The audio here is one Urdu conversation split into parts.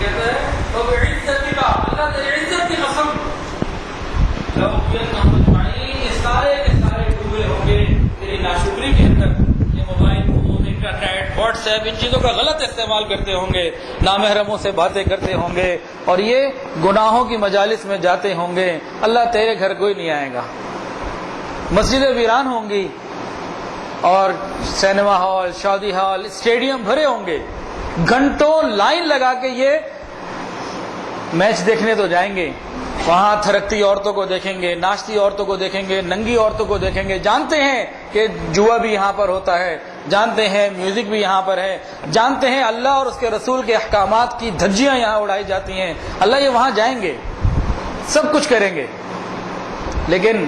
کہتا ہے تو عزت کا اللہ تیری عزت کی قسم یہ سارے کے سارے ڈوبے ہوں گے تیری ناشکری کے اندر. یہ mobile phone, internet, WhatsApp, ان چیزوں کا غلط استعمال کرتے ہوں گے، نامحرموں سے باتیں کرتے ہوں گے، اور یہ گناہوں کی مجالس میں جاتے ہوں گے. اللہ تیرے گھر کوئی نہیں آئے گا. مسجدیں ویران ہوں گی اور سینما ہال، شادی ہال، اسٹیڈیم بھرے ہوں گے. گھنٹوں لائن لگا کے یہ میچ دیکھنے تو جائیں گے. وہاں تھرکتی عورتوں کو دیکھیں گے، ناچتی عورتوں کو دیکھیں گے، ننگی عورتوں کو دیکھیں گے. جانتے ہیں کہ جوا بھی یہاں پر ہوتا ہے، جانتے ہیں میوزک بھی یہاں پر ہے، جانتے ہیں اللہ اور اس کے رسول کے احکامات کی دھجیاں یہاں اڑائی جاتی ہیں. اللہ یہ وہاں جائیں گے، سب کچھ کریں گے، لیکن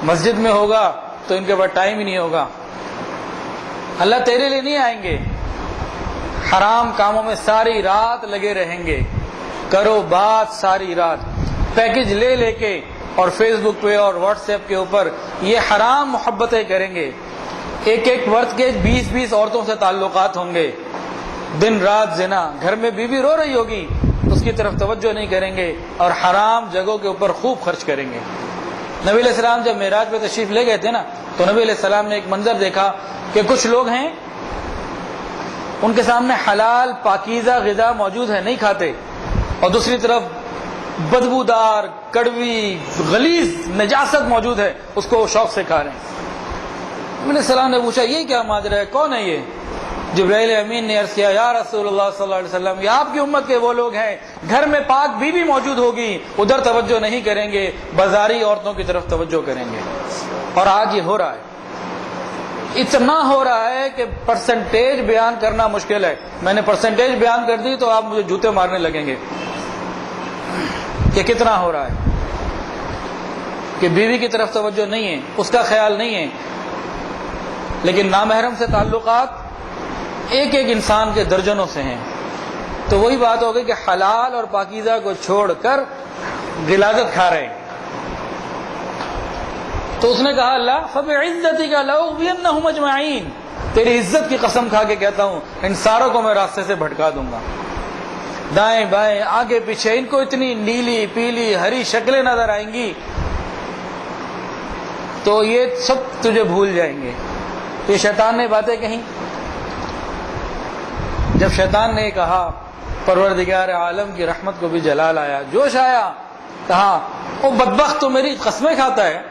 مسجد میں ہوگا تو ان کے پاس ٹائم ہی نہیں ہوگا. اللہ تیرے لیے نہیں آئیں گے. حرام کاموں میں ساری رات لگے رہیں گے، کرو بات ساری رات، پیکج لے لے کے، اور فیس بک پہ اور واٹس ایپ کے اوپر یہ حرام محبتیں کریں گے. ایک ایک وقت کے 20 عورتوں سے تعلقات ہوں گے. دن رات زنا. گھر میں بیوی رو رہی ہوگی، اس کی طرف توجہ نہیں کریں گے، اور حرام جگہوں کے اوپر خوب خرچ کریں گے. نبی علیہ السلام جب معراج پہ تشریف لے گئے تھے نا، تو نبی علیہ السلام نے ایک منظر دیکھا کہ کچھ لوگ ہیں ان کے سامنے حلال پاکیزہ غذا موجود ہے، نہیں کھاتے، اور دوسری طرف بدبودار، کڑوی، غلیظ نجاست موجود ہے، اس کو شوق سے کھا رہے ہیں. نبی علیہ السلام نے پوچھا یہ کیا ماجرا ہے، کون ہے یہ؟ جبرائیل امین نے عرض کیا یا رسول اللہ صلی اللہ علیہ وسلم، یہ آپ کی امت کے وہ لوگ ہیں، گھر میں پاک بیوی موجود ہوگی، ادھر توجہ نہیں کریں گے، بازاری عورتوں کی طرف توجہ کریں گے. اور آج یہ ہو رہا ہے، اتنا ہو رہا ہے کہ پرسنٹیج بیان کرنا مشکل ہے. میں نے پرسنٹیج بیان کر دی تو آپ مجھے جوتے مارنے لگیں گے کہ کتنا ہو رہا ہے کہ بیوی کی طرف توجہ نہیں ہے، اس کا خیال نہیں ہے. لیکن نامحرم سے تعلقات ایک ایک انسان کے درجنوں سے ہیں. تو وہی بات ہو گئی کہ حلال اور پاکیزہ کو چھوڑ کر غلاظت کھا رہے ہیں. تو اس نے کہا اللہ فَبِعِزَّتِكَ لَأُغْوِيَنَّهُمْ أَجْمَعِينَ، تیری عزت کی قسم کھا کے کہتا ہوں ان ساروں کو میں راستے سے بھٹکا دوں گا. دائیں بائیں آگے پیچھے ان کو اتنی نیلی پیلی ہری شکلیں نظر آئیں گی تو یہ سب تجھے بھول جائیں گے. تو یہ شیطان نے باتیں کہیں. جب شیطان نے کہا پروردگار عالم کی رحمت کو بھی جلال آیا، جوش آیا، کہا وہ بدبخت تو میری قسمیں کھاتا ہے،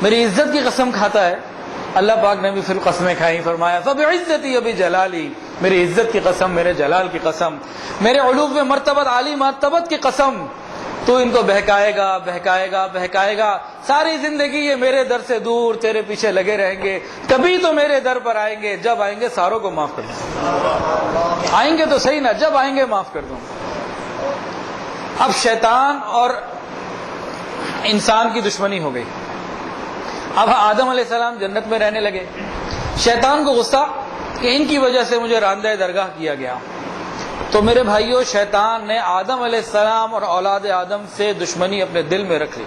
میری عزت کی قسم کھاتا ہے. اللہ پاک نے بھی پھر قسمیں کھائیں، فرمایا فَبِعِزَّتِي وَبِجَلَالِي، میری عزت کی قسم، میرے جلال کی قسم، میرے علو مرتبت عالی مرتبت کی قسم، تو ان کو بہکائے گا بہکائے گا بہکائے گا. ساری زندگی یہ میرے در سے دور تیرے پیچھے لگے رہیں گے، کبھی تو میرے در پر آئیں گے، جب آئیں گے ساروں کو معاف کر دوں. آئیں گے تو صحیح نا، جب آئیں گے معاف کر دوں. اب شیطان اور انسان کی دشمنی ہو گئی. اب آدم علیہ السلام جنت میں رہنے لگے. شیطان کو غصہ کہ ان کی وجہ سے مجھے راندہ درگاہ کیا گیا. تو میرے بھائیوں، شیطان نے آدم علیہ السلام اور اولاد آدم سے دشمنی اپنے دل میں رکھ لی.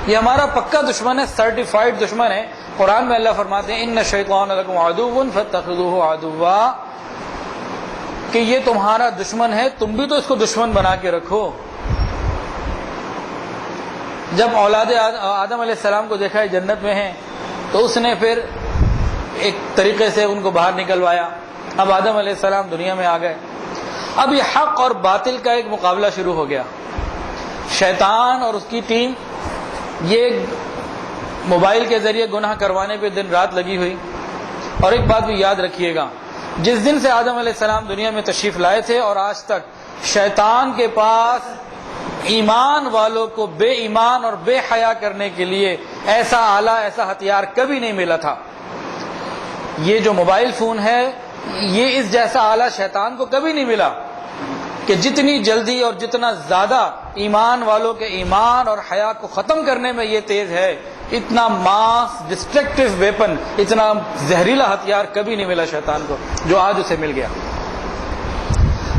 یہ ہمارا پکا دشمن ہے، سرٹیفائڈ دشمن ہے. قرآن میں اللہ فرماتے ہیں ان الشیطان لکم عدو فاتخذوہ عدوا، کہ یہ تمہارا دشمن ہے، تم بھی تو اس کو دشمن بنا کے رکھو. جب اولاد آدم علیہ السلام کو دیکھا ہے جنت میں ہیں، تو اس نے پھر ایک طریقے سے ان کو باہر نکلوایا. اب آدم علیہ السلام دنیا میں آ گئے. اب یہ حق اور باطل کا ایک مقابلہ شروع ہو گیا. شیطان اور اس کی ٹیم یہ موبائل کے ذریعے گناہ کروانے پہ دن رات لگی ہوئی. اور ایک بات بھی یاد رکھیے گا، جس دن سے آدم علیہ السلام دنیا میں تشریف لائے تھے اور آج تک شیطان کے پاس ایمان والوں کو بے ایمان اور بے حیا کرنے کے لیے ایسا آلہ، ایسا ہتھیار کبھی نہیں ملا تھا. یہ جو موبائل فون ہے، یہ اس جیسا آلہ شیطان کو کبھی نہیں ملا کہ جتنی جلدی اور جتنا زیادہ ایمان والوں کے ایمان اور حیا کو ختم کرنے میں یہ تیز ہے، اتنا ماس ڈسٹرکٹیو ویپن، اتنا زہریلا ہتھیار کبھی نہیں ملا شیطان کو جو آج اسے مل گیا.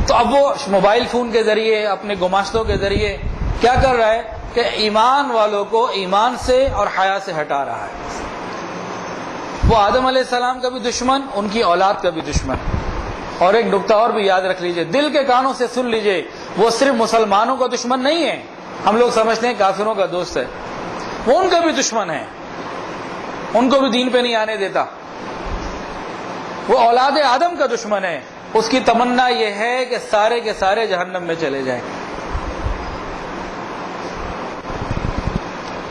تو اب وہ موبائل فون کے ذریعے، اپنے گماشتوں کے ذریعے کیا کر رہا ہے کہ ایمان والوں کو ایمان سے اور حیا سے ہٹا رہا ہے. وہ آدم علیہ السلام کا بھی دشمن، ان کی اولاد کا بھی دشمن. اور ایک نکتہ اور بھی یاد رکھ لیجئے، دل کے کانوں سے سن لیجئے، وہ صرف مسلمانوں کا دشمن نہیں ہے، ہم لوگ سمجھتے ہیں کافروں کا دوست ہے، وہ ان کا بھی دشمن ہے، ان کو بھی دین پہ نہیں آنے دیتا، وہ اولاد آدم کا دشمن ہے، اس کی تمنا یہ ہے کہ سارے کے سارے جہنم میں چلے جائیں۔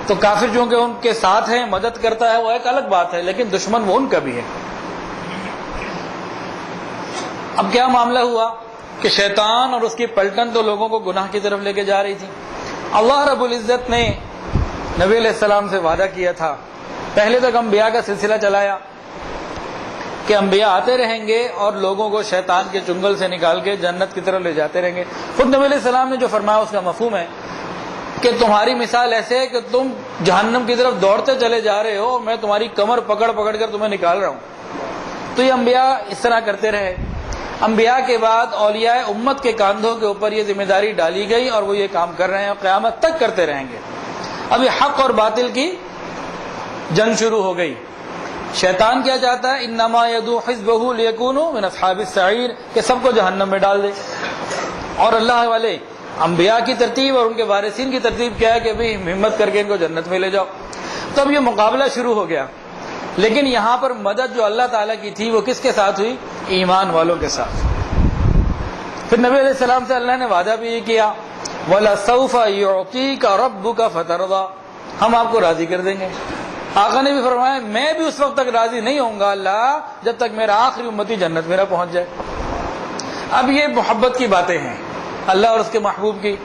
تو کافر جو کہ ان کے ساتھ ہیں، مدد کرتا ہے، وہ ایک الگ بات ہے، لیکن دشمن وہ ان کا بھی ہے۔ اب کیا معاملہ ہوا کہ شیطان اور اس کی پلٹن تو لوگوں کو گناہ کی طرف لے کے جا رہی تھی۔ اللہ رب العزت نے نبی علیہ السلام سے وعدہ کیا تھا، پہلے تک انبیاء کا سلسلہ چلایا کہ انبیاء آتے رہیں گے اور لوگوں کو شیطان کے چنگل سے نکال کے جنت کی طرف لے جاتے رہیں گے۔ خود نبی علیہ السلام نے جو فرمایا اس کا مفہوم ہے کہ تمہاری مثال ایسے ہے کہ تم جہنم کی طرف دوڑتے چلے جا رہے ہو، میں تمہاری کمر پکڑ پکڑ کر تمہیں نکال رہا ہوں۔ تو یہ انبیاء اس طرح کرتے رہے۔ انبیاء کے بعد اولیاء امت کے کاندھوں کے اوپر یہ ذمہ داری ڈالی گئی اور وہ یہ کام کر رہے ہیں اور قیامت تک کرتے رہیں گے۔ اب یہ حق اور باطل کی جنگ شروع ہو گئی۔ شیطان کیا چاہتا ہے؟ انما یدعو حزبہ لیکونوا من اصحاب السعیر، کہ سب کو جہنم میں ڈال دے۔ اور اللہ والے انبیاء کی ترتیب اور ان کے وارثین کی ترتیب کیا ہے کہ بھی ہمت کر کے ان کو جنت میں لے جاؤ۔ تو اب یہ مقابلہ شروع ہو گیا، لیکن یہاں پر مدد جو اللہ تعالیٰ کی تھی وہ کس کے ساتھ ہوئی؟ ایمان والوں کے ساتھ۔ پھر نبی علیہ السلام سے اللہ نے وعدہ بھی یہ کیا، وَلَسَوْفَ يُعْطِيكَ رَبُّكَ فَتَرْضَىٰ، ہم آپ کو راضی کر دیں گے۔ آقا نے بھی فرمایا میں بھی اس وقت تک راضی نہیں ہوں گا اللہ جب تک میرا آخری امتی جنت میرا پہنچ جائے۔ اب یہ محبت کی باتیں ہیں اللہ اور اس کے محبوب کی۔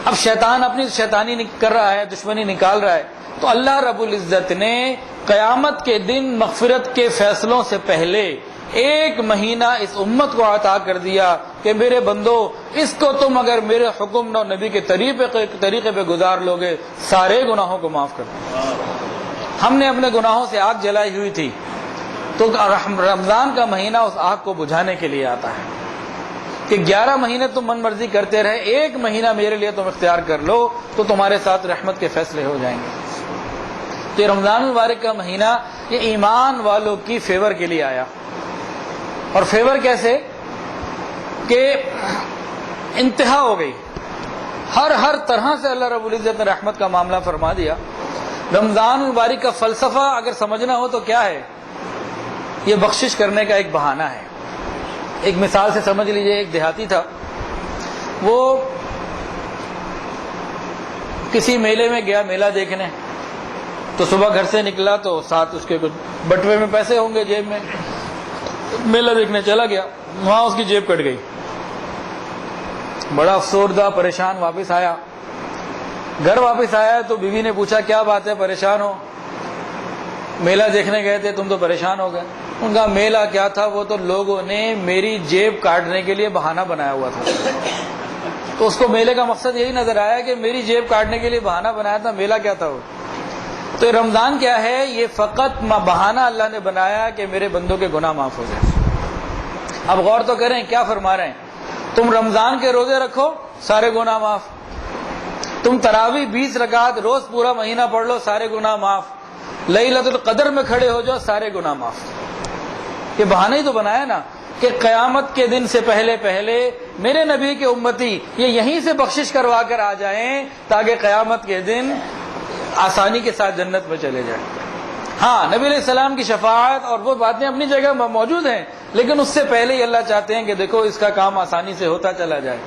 اب شیطان اپنی شیطانی کر رہا ہے، دشمنی نکال رہا ہے، تو اللہ رب العزت نے قیامت کے دن مغفرت کے فیصلوں سے پہلے 1 مہینہ اس امت کو عطا کر دیا کہ میرے بندو اس کو تم اگر میرے حکم اور نبی کے طریقے پہ گزار لوگے سارے گناہوں کو معاف کر دیں۔ ہم نے اپنے گناہوں سے آگ جلائی ہوئی تھی، تو رمضان کا مہینہ اس آگ کو بجھانے کے لیے آتا ہے کہ 11 مہینے تم من مرضی کرتے رہے، 1 مہینہ میرے لیے تم اختیار کر لو تو تمہارے ساتھ رحمت کے فیصلے ہو جائیں گے۔ تو یہ رمضان المبارک کا مہینہ یہ ایمان والوں کی فیور کے لیے آیا۔ اور فیور کیسے کہ انتہا ہو گئی، ہر طرح سے اللہ رب العزت نے رحمت کا معاملہ فرما دیا۔ رمضان المبارک کا فلسفہ اگر سمجھنا ہو تو کیا ہے؟ یہ بخشش کرنے کا ایک بہانہ ہے۔ ایک مثال سے سمجھ لیجئے، ایک دیہاتی تھا، وہ کسی میلے میں گیا میلہ دیکھنے، تو صبح گھر سے نکلا تو ساتھ اس کے کچھ بٹوے میں پیسے ہوں گے جیب میں، میلہ دیکھنے چلا گیا، وہاں اس کی جیب کٹ گئی، بڑا افسردہ پریشان واپس آیا۔ گھر واپس آیا تو بیوی نے پوچھا کیا بات ہے پریشان ہو؟ میلہ دیکھنے گئے تھے تم تو پریشان ہو گئے۔ ان کا میلہ کیا تھا؟ وہ تو لوگوں نے میری جیب کاٹنے کے لیے بہانہ بنایا ہوا تھا، تو اس کو میلے کا مقصد یہی نظر آیا کہ میری جیب کاٹنے کے لیے بہانہ بنایا تھا، میلہ کیا تھا وہ؟ تو رمضان کیا ہے؟ یہ فقط بہانہ اللہ نے بنایا کہ میرے بندوں کے گناہ معاف ہو جائیں۔ اب غور تو کریں کیا فرما رہے ہیں، تم رمضان کے روزے رکھو سارے گناہ معاف، تم تراویح 20 رکعت روز پورا مہینہ پڑھ لو سارے گناہ معاف، لیلۃ القدر میں کھڑے ہو جاؤ سارے گناہ معاف۔ یہ بہانہ ہی تو بنایا نا کہ قیامت کے دن سے پہلے میرے نبی کے امتی یہ یہیں سے بخشش کروا کر آ جائیں تاکہ قیامت کے دن آسانی کے ساتھ جنت میں چلے جائیں۔ ہاں نبی علیہ السلام کی شفاعت اور وہ باتیں اپنی جگہ موجود ہیں، لیکن اس سے پہلے ہی اللہ چاہتے ہیں کہ دیکھو اس کا کام آسانی سے ہوتا چلا جائے۔